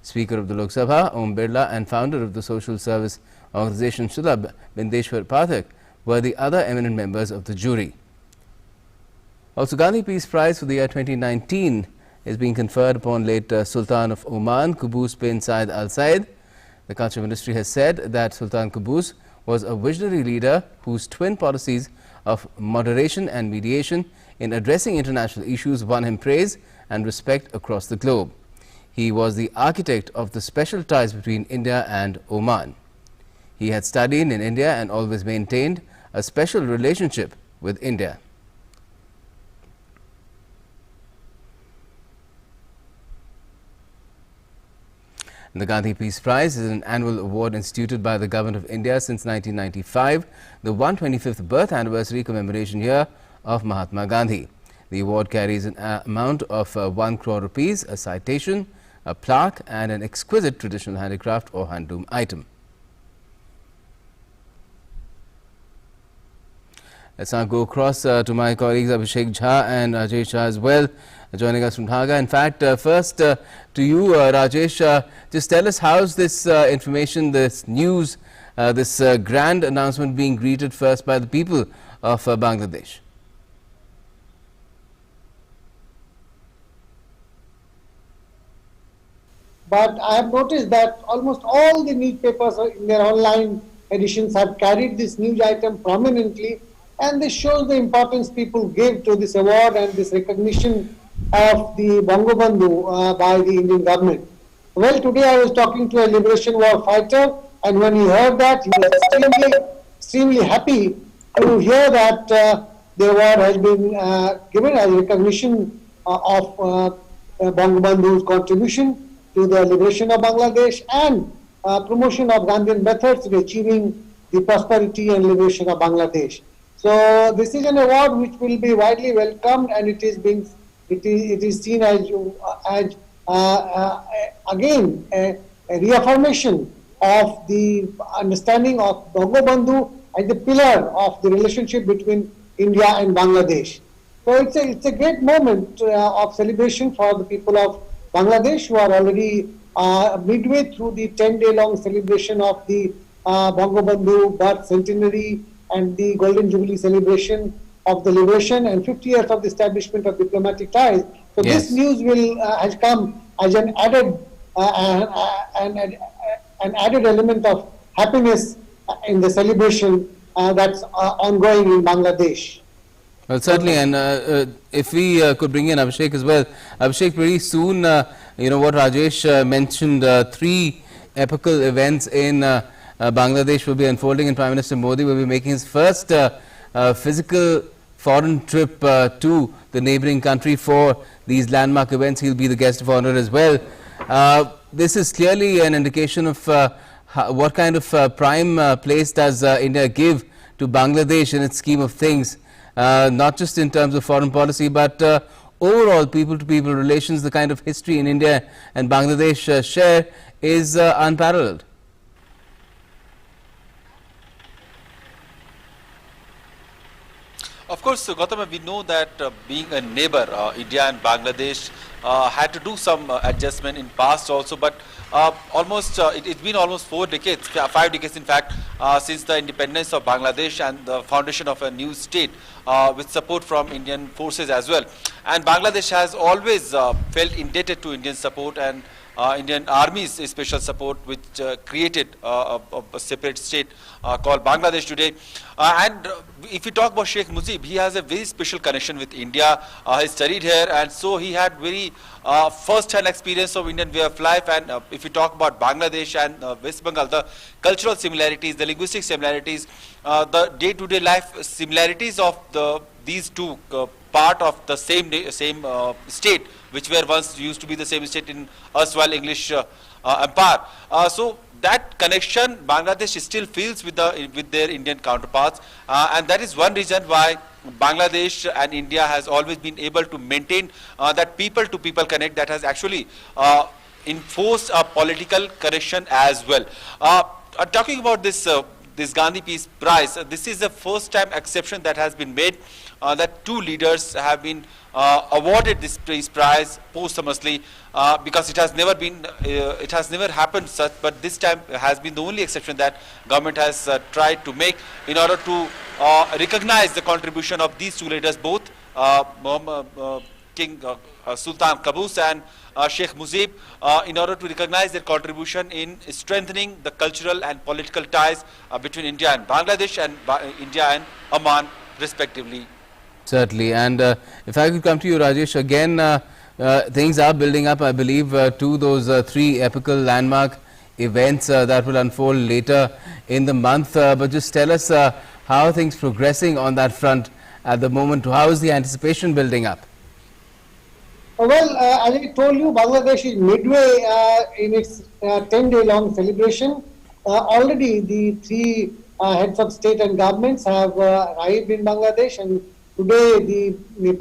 Speaker of the Lok Sabha, Om Birla, and founder of the social service organisation Shulabh, Bindeshwar Pathak, were the other eminent members of the jury. Also, Gandhi Peace Prize for the year 2019 is being conferred upon late Sultan of Oman, Qaboos bin Said Al Said. The Culture Ministry has said that Sultan Qaboos was a visionary leader whose twin policies of moderation and mediation in addressing international issues won him praise and respect across the globe. He was the architect of the special ties between India and Oman. He had studied in India and always maintained a special relationship with India. The Gandhi Peace Prize is an annual award instituted by the Government of India since 1995, the 125th birth anniversary commemoration year of Mahatma Gandhi. The award carries an amount of 1 crore rupees, a citation, a plaque and an exquisite traditional handicraft or handloom item. Let's now go across to my colleagues Abhishek Jha and Rajesh Jha as well, joining us from Dhaka. In fact, first to you, Rajesh, just tell us how's this information, this news, this grand announcement being greeted first by the people of Bangladesh? But I have noticed that almost all the newspapers in their online editions have carried this news item prominently, and this shows the importance people give to this award and this recognition of the Bangabandhu by the Indian government. Well, today I was talking to a liberation war fighter, and when he heard that, he was extremely happy to hear that the award has been given as recognition of Bangabandhu's contribution to the liberation of Bangladesh and promotion of Gandhian methods in achieving the prosperity and liberation of Bangladesh. So this is an award which will be widely welcomed, and it is seen as again a reaffirmation of the understanding of Bangabandhu as the pillar of the relationship between India and Bangladesh. So it's a great moment of celebration for the people of Bangladesh, who are already midway through the 10-day-long celebration of the Bangabandhu birth centenary and the Golden Jubilee celebration of the liberation and 50 years of the establishment of diplomatic ties. So this news has come as an added element of happiness in the celebration that's ongoing in Bangladesh. Well, certainly, and if we could bring in Abhishek as well. Abhishek, pretty soon, you know what Rajesh mentioned, 3 epical events in Bangladesh will be unfolding, and Prime Minister Modi will be making his first physical foreign trip to the neighboring country for these landmark events. He'll be the guest of honor as well. This is clearly an indication of what kind of prime place does India give to Bangladesh in its scheme of things, not just in terms of foreign policy, but overall people-to-people relations. The kind of history in India and Bangladesh share is unparalleled. Of course, Gautam, we know that being a neighbor, India and Bangladesh had to do some adjustment in past also, but it's been almost 4 decades, 5 decades in fact, since the independence of Bangladesh and the foundation of a new state with support from Indian forces as well. And Bangladesh has always felt indebted to Indian support and Indian Army's special support, which created a separate state called Bangladesh today. And if you talk about Sheikh Mujib, he has a very special connection with India. He studied here, and so he had very first-hand experience of Indian way of life. And if you talk about Bangladesh and West Bengal, the cultural similarities, the linguistic similarities, the day-to-day life similarities of these two part of the same state, which were once used to be the same state in erstwhile English empire. So that connection Bangladesh still feels with their Indian counterparts, and that is one reason why Bangladesh and India has always been able to maintain that people-to-people connect that has actually enforced a political connection as well. Talking about this Gandhi Peace Prize, this is the first time exception that has been made, that 2 leaders have been awarded this Peace Prize posthumously, because it has never happened such, but this time has been the only exception that government has tried to make in order to recognize the contribution of these 2 leaders, both King Sultan Qaboos and Sheikh Mujib in order to recognize their contribution in strengthening the cultural and political ties between India and Bangladesh and India and Oman respectively. Certainly. And if I could come to you, Rajesh, again, things are building up, I believe, to those three epical landmark events that will unfold later in the month. But just tell us how are things progressing on that front at the moment? How is the anticipation building up? Well, as I told you, Bangladesh is midway in its 10-day long celebration. Already the three heads of state and governments have arrived in Bangladesh, and today the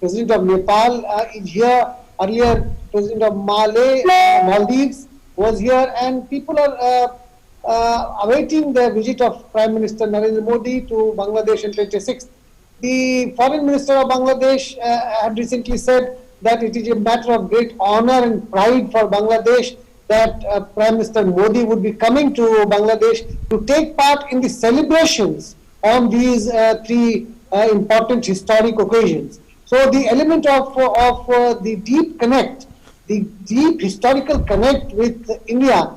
President of Nepal is here. Earlier, President of Maldives was here, and people are awaiting the visit of Prime Minister Narendra Modi to Bangladesh on 26th. The Foreign Minister of Bangladesh had recently said that it is a matter of great honor and pride for Bangladesh that Prime Minister Modi would be coming to Bangladesh to take part in the celebrations on these three important historic occasions. So the element of the deep connect, the deep historical connect with India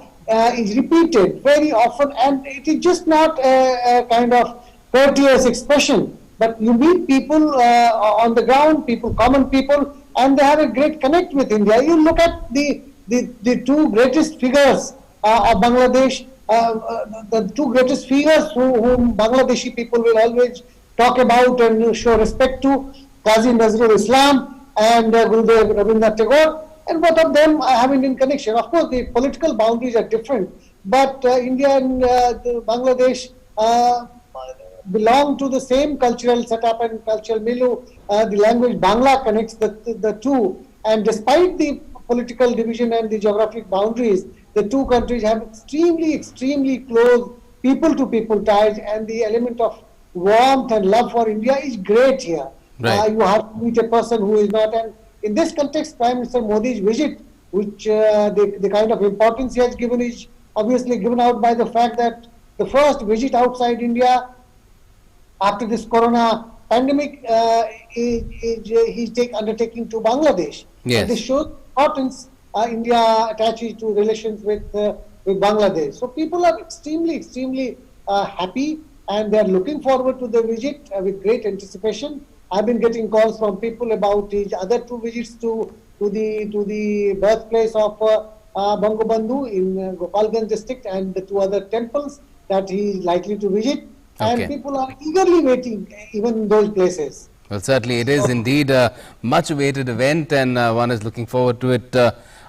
is repeated very often, and it is just not a kind of courteous expression, but you meet people on the ground, common people, and they have a great connect with India. You look at the two greatest figures of Bangladesh, the two greatest figures whom Bangladeshi people will always talk about and show respect to, Qazi Nazrul Islam and Gurudev Rabindranath Tagore, and both of them have Indian connection. Of course, the political boundaries are different, but India and Bangladesh belong to the same cultural setup and cultural milieu. The language Bangla connects the two, and despite the political division and the geographic boundaries, the two countries have extremely close people-to-people ties, and the element of warmth and love for India is great here. Right. You have to meet a person who is not, and in this context, Prime Minister Modi's visit, which the kind of importance he has given, is obviously given out by the fact that the first visit outside India after this corona pandemic he's undertaking to Bangladesh. Yes. And this shows importance India attaches to relations with Bangladesh. So people are extremely happy, and they are looking forward to the visit with great anticipation. I've been getting calls from people about his other two visits to the birthplace of Bangabandhu in Gopalganj district, and the two other temples that he is likely to visit. Okay. And people are eagerly waiting even in those places. Well, certainly it is indeed a much awaited event, and one is looking forward to it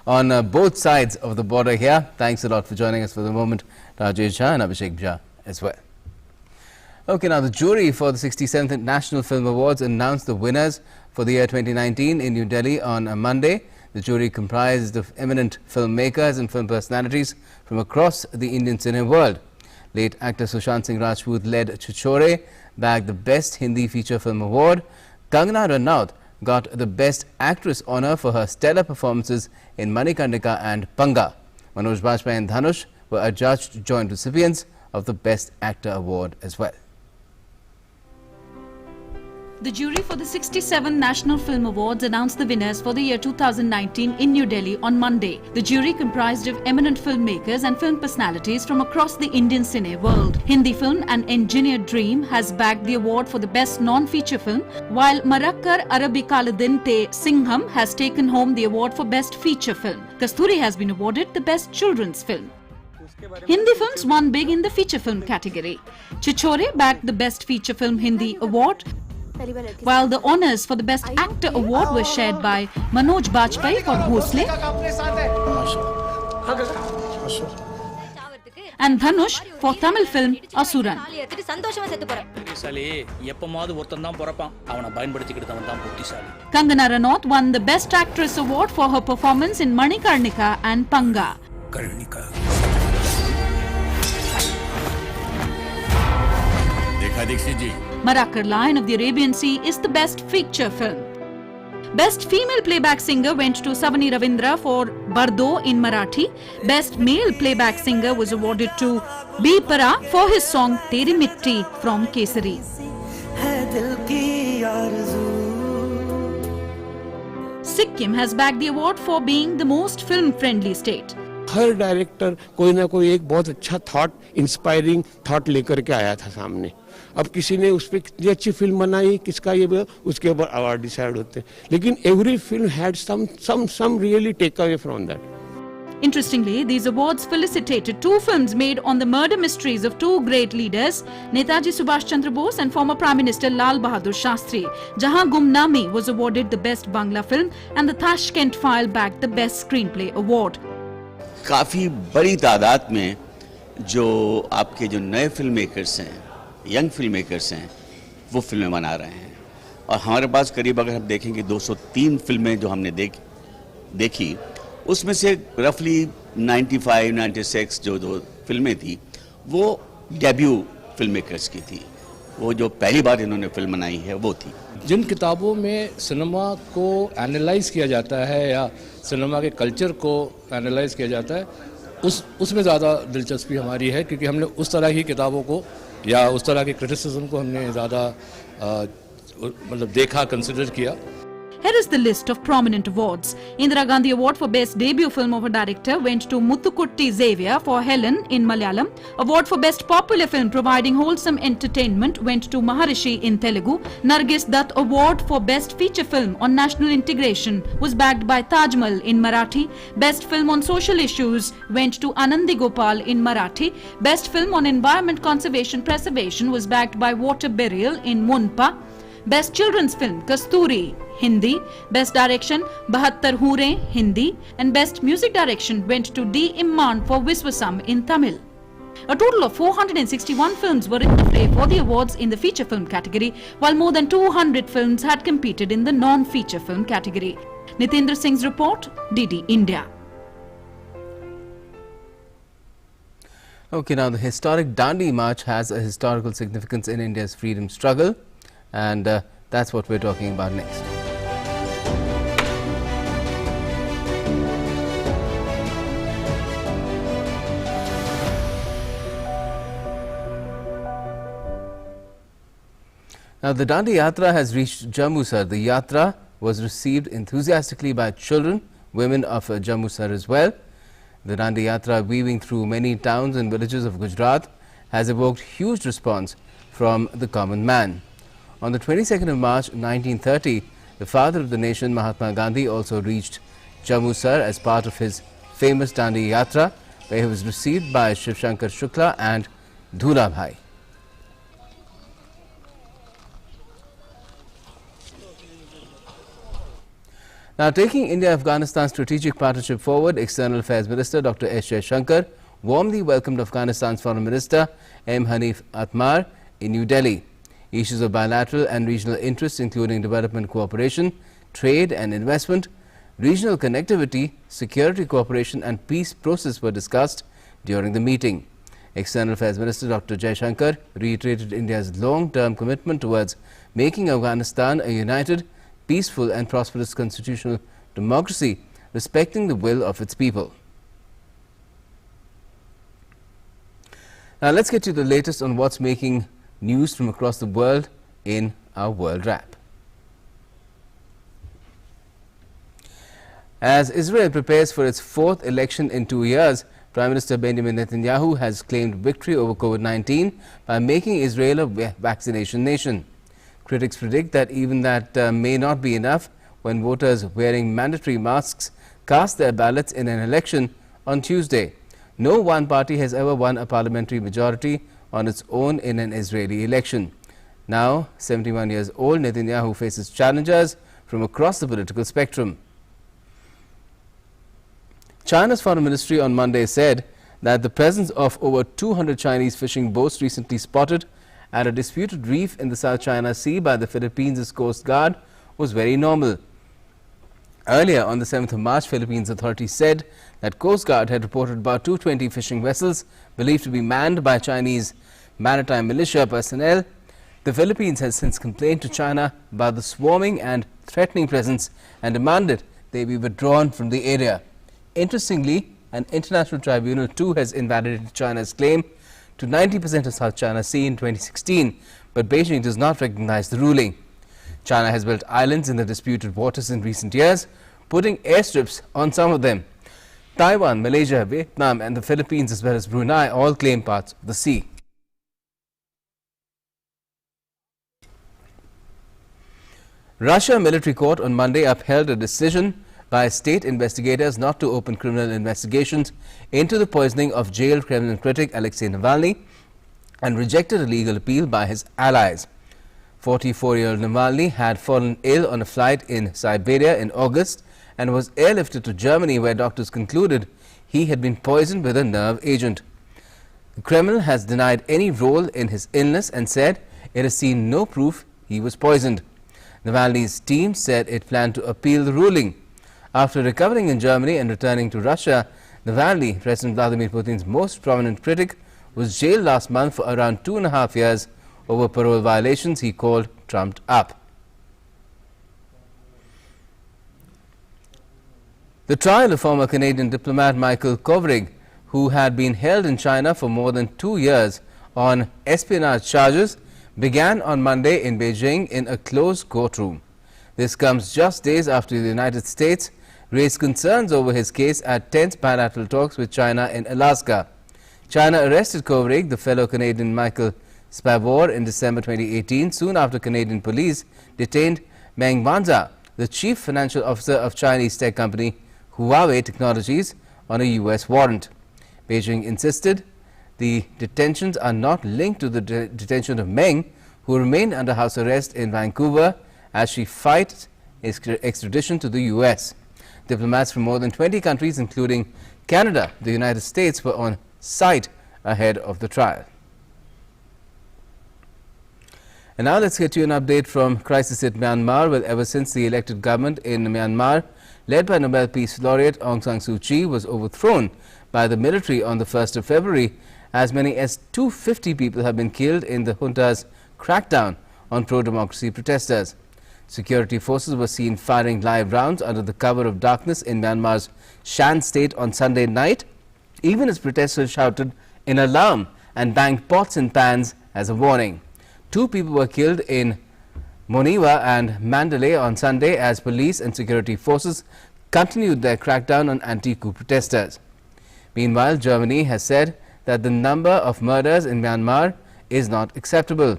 on both sides of the border here. Thanks a lot for joining us for the moment, Rajesh Jha and Abhishek Jha as well. Okay, now the jury for the 67th National Film Awards announced the winners for the year 2019 in New Delhi on Monday. The jury comprised of eminent filmmakers and film personalities from across the Indian cinema world. Late actor Sushant Singh Rajput led Chichore bagged the Best Hindi Feature Film Award. Kangana Ranaut got the Best Actress honour for her stellar performances in Manikarnika and Panga. Manoj Bajpayee and Dhanush were adjudged joint recipients of the Best Actor Award as well. The jury for the 67 National Film Awards announced the winners for the year 2019 in New Delhi on Monday. The jury comprised of eminent filmmakers and film personalities from across the Indian cine world. Hindi film An Engineered Dream has bagged the award for the best non-feature film, while Marakkar Arabikaladin Te Singham has taken home the award for best feature film. Kasturi has been awarded the best children's film. Hindi films won big in the feature film category. Chichore bagged the best feature film Hindi award, while the honours for the Best Actor Award were shared by Manoj Bajpayee for Bhosle and Dhanush for Tamil film Asuran. Kangana Ranaut won the Best Actress Award for her performance in Manikarnika and Panga. Marakkar Lion of the Arabian Sea is the best feature film. Best female playback singer went to Savani Ravindra for Bardo in Marathi. Best male playback singer was awarded to B. Para for his song Teri Mitti from Kesari. Sikkim has bagged the award for being the most film-friendly state. Her director कोई ना कोई एक बहुत अच्छा thought, inspiring thought लेकर के आया था सामने. अब किसी ने उस पर कितनी अच्छी फिल्म बनाई, किसका ये, उसके ऊपर अवार्ड डिसाइड होते हैं. लेकिन every film had some really take away from that. Interestingly, these awards felicitated two films made on the murder mysteries of two great leaders, Netaji Subhash Chandra Bose and former Prime Minister Lal Bahadur Shastri. Jahan Gumnami was awarded the best Bangla film and the Tashkent File bagged the best screenplay award. काफ़ी बड़ी तादाद में जो आपके जो नए film makers हैं, young film makers हैं, वो फिल्में बना रहे हैं. और हमारे पास करीब अगर हम देखेंगे 203 फिल्में जो हमने देखी, उसमें से रफली 95-96 जो दो फिल्में थी वो डेब्यू फिल्म मेकर्स की थी. वो जो पहली बार इन्होंने फिल्म बनाई है वो थी. जिन किताबों में सिनेमा को एनालाइज किया जाता है या सिनेमा के कल्चर को एनालाइज किया जाता है, उसमें ज़्यादा दिलचस्पी हमारी है, क्योंकि हमने उस तरह की किताबों को या उस तरह के क्रिटिसिज्म को हमने ज़्यादा मतलब देखा, कंसिडर किया. Here is the list of prominent awards. Indira Gandhi Award for Best Debut Film of a Director went to Muthukutti Xavier for Helen in Malayalam. Award for Best Popular Film providing wholesome entertainment went to Maharishi in Telugu. Nargis Dutt Award for Best Feature Film on National Integration was bagged by Taj Mahal in Marathi. Best Film on Social Issues went to Anandi Gopal in Marathi. Best Film on Environment Conservation Preservation was bagged by Water Burial in Munpa. Best Children's Film Kasturi, Hindi. Best Direction Bahattar Hure, Hindi. And Best Music Direction went to D. Imman for Viswasam in Tamil. A total of 461 films were in the fray for the awards in the feature film category, while more than 200 films had competed in the non-feature film category. Nitendra Singh's report, DD India. Okay, now the historic Dhandhi March has a historical significance in India's freedom struggle, and that's what we're talking about next. Now, the Dhandhi Yatra has reached Jammusar. The Yatra was received enthusiastically by children, women of Jammusar as well. The Dhandhi Yatra, weaving through many towns and villages of Gujarat, has evoked huge response from the common man. On the 22nd of March 1930, the father of the nation, Mahatma Gandhi, also reached Jammusar as part of his famous Dhandhi Yatra, where he was received by Shiv Shankar Shukla and Dhula Bhai. Now, taking India-Afghanistan strategic partnership forward, External Affairs Minister Dr. S. Jaishankar warmly welcomed Afghanistan's Foreign Minister M. Hanif Atmar in New Delhi. Issues of bilateral and regional interest, including development cooperation, trade and investment, regional connectivity, security cooperation and peace process were discussed during the meeting. External Affairs Minister Dr. Jaishankar reiterated India's long-term commitment towards making Afghanistan a united, peaceful and prosperous constitutional democracy, respecting the will of its people. Now let's get to the latest on what's making news from across the world in our World Wrap. As Israel prepares for its fourth election in 2 years, Prime Minister Benjamin Netanyahu has claimed victory over COVID-19 by making Israel a vaccination nation. Critics predict that even that may not be enough when voters wearing mandatory masks cast their ballots in an election on Tuesday. No one party has ever won a parliamentary majority on its own in an Israeli election. Now, 71 years old, Netanyahu faces challengers from across the political spectrum. China's foreign ministry on Monday said that the presence of over 200 Chinese fishing boats recently spotted at a disputed reef in the South China Sea by the Philippines' Coast Guard was very normal. Earlier on the 7th of March, Philippines authorities said that Coast Guard had reported about 220 fishing vessels believed to be manned by Chinese maritime militia personnel. The Philippines has since complained to China about the swarming and threatening presence and demanded they be withdrawn from the area. Interestingly, an international tribunal too has invalidated China's claim to 90% of South China Sea in 2016, but Beijing does not recognize the ruling. China has built islands in the disputed waters in recent years, putting airstrips on some of them. Taiwan, Malaysia, Vietnam and the Philippines as well as Brunei all claim parts of the sea. Russia military court on Monday upheld a decision by state investigators not to open criminal investigations into the poisoning of jailed Kremlin critic Alexei Navalny and rejected a legal appeal by his allies. 44-year-old Navalny had fallen ill on a flight in Siberia in August and was airlifted to Germany, where doctors concluded he had been poisoned with a nerve agent. The Kremlin has denied any role in his illness and said it has seen no proof he was poisoned. Navalny's team said it planned to appeal the ruling. After recovering in Germany and returning to Russia, Navalny, President Vladimir Putin's most prominent critic, was jailed last month for around 2.5 years over parole violations he called trumped up. The trial of former Canadian diplomat Michael Kovrig, who had been held in China for more than 2 years on espionage charges, began on Monday in Beijing in a closed courtroom. This comes just days after the United States raised concerns over his case at tense bilateral talks with China in Alaska. China arrested Kovrig, the fellow Canadian Michael Spavor, in December 2018, soon after Canadian police detained Meng Wanzhou, the chief financial officer of Chinese tech company Huawei Technologies, on a US warrant. Beijing insisted the detentions are not linked to the detention of Meng, who remained under house arrest in Vancouver as she fights extradition to the US. Diplomats from more than 20 countries, including Canada, the United States, were on site ahead of the trial. And now let's get you an update from crisis hit Myanmar. Well, ever since the elected government in Myanmar, led by Nobel Peace Laureate Aung San Suu Kyi, was overthrown by the military on the 1st of February, as many as 250 people have been killed in the junta's crackdown on pro-democracy protesters. Security forces were seen firing live rounds under the cover of darkness in Myanmar's Shan state on Sunday night, even as protesters shouted in alarm and banged pots and pans as a warning. 2 people were killed in Moniwa and Mandalay on Sunday as police and security forces continued their crackdown on anti-coup protesters. Meanwhile, Germany has said that the number of murders in Myanmar is not acceptable.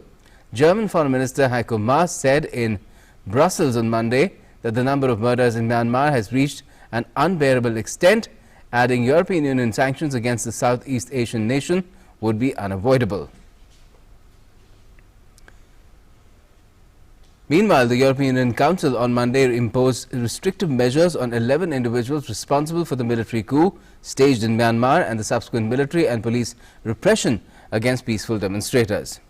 German Foreign Minister Heiko Maas said in Brussels on Monday that the number of murders in Myanmar has reached an unbearable extent, adding European Union sanctions against the Southeast Asian nation would be unavoidable. Meanwhile, the European Union Council on Monday imposed restrictive measures on 11 individuals responsible for the military coup staged in Myanmar and the subsequent military and police repression against peaceful demonstrators.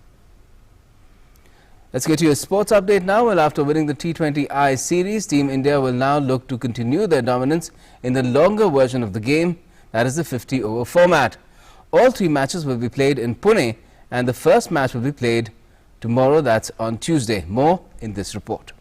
Let's get you a sports update now. Well, after winning the T20I series, Team India will now look to continue their dominance in the longer version of the game, that is the 50-over format. All 3 matches will be played in Pune, and the first match will be played tomorrow, that's on Tuesday. More in this report.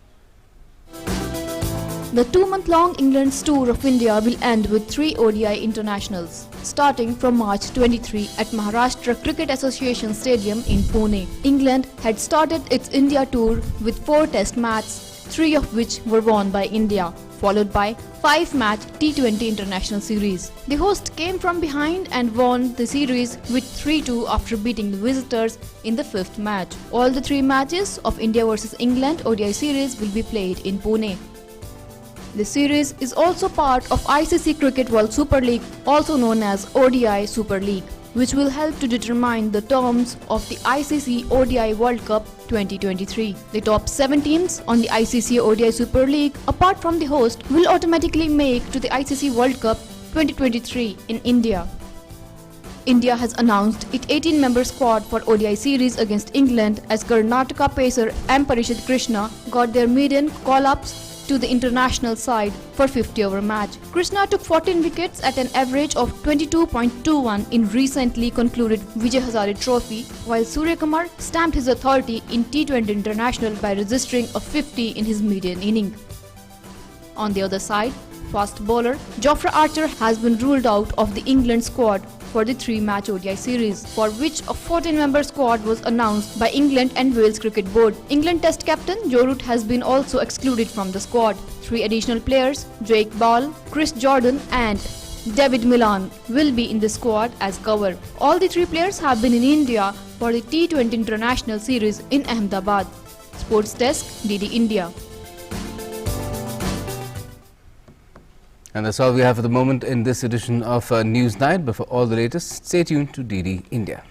The 2-month-long England's tour of India will end with 3 ODI internationals, starting from March 23 at Maharashtra Cricket Association Stadium in Pune. England had started its India tour with 4 test matches, 3 of which were won by India, followed by 5-match T20 international series. The host came from behind and won the series with 3-2 after beating the visitors in the 5th match. All the 3 matches of India vs England ODI series will be played in Pune. The series is also part of ICC Cricket World Super League, also known as ODI Super League, which will help to determine the terms of the ICC ODI World Cup 2023. The top 7 teams on the ICC ODI Super League, apart from the host, will automatically make to the ICC World Cup 2023 in India. India has announced its 18-member squad for ODI series against England as Karnataka pacer M. Parishad Krishna got their maiden call-ups to the international side for 50-over match. Krishna took 14 wickets at an average of 22.21 in recently concluded Vijay Hazare Trophy, while Surya Kumar stamped his authority in T20 International by registering a 50 in his maiden inning. On the other side, fast bowler Jofra Archer has been ruled out of the England squad for the 3-match ODI series, for which a 14-member squad was announced by England and Wales Cricket Board. England Test captain Joe Root has been also excluded from the squad. 3 additional players, Jake Ball, Chris Jordan and David Milan, will be in the squad as cover. All the 3 players have been in India for the T20 International Series in Ahmedabad. Sports Desk, DD India. And that's all we have for the moment in this edition of News Night. But for all the latest, stay tuned to DD India.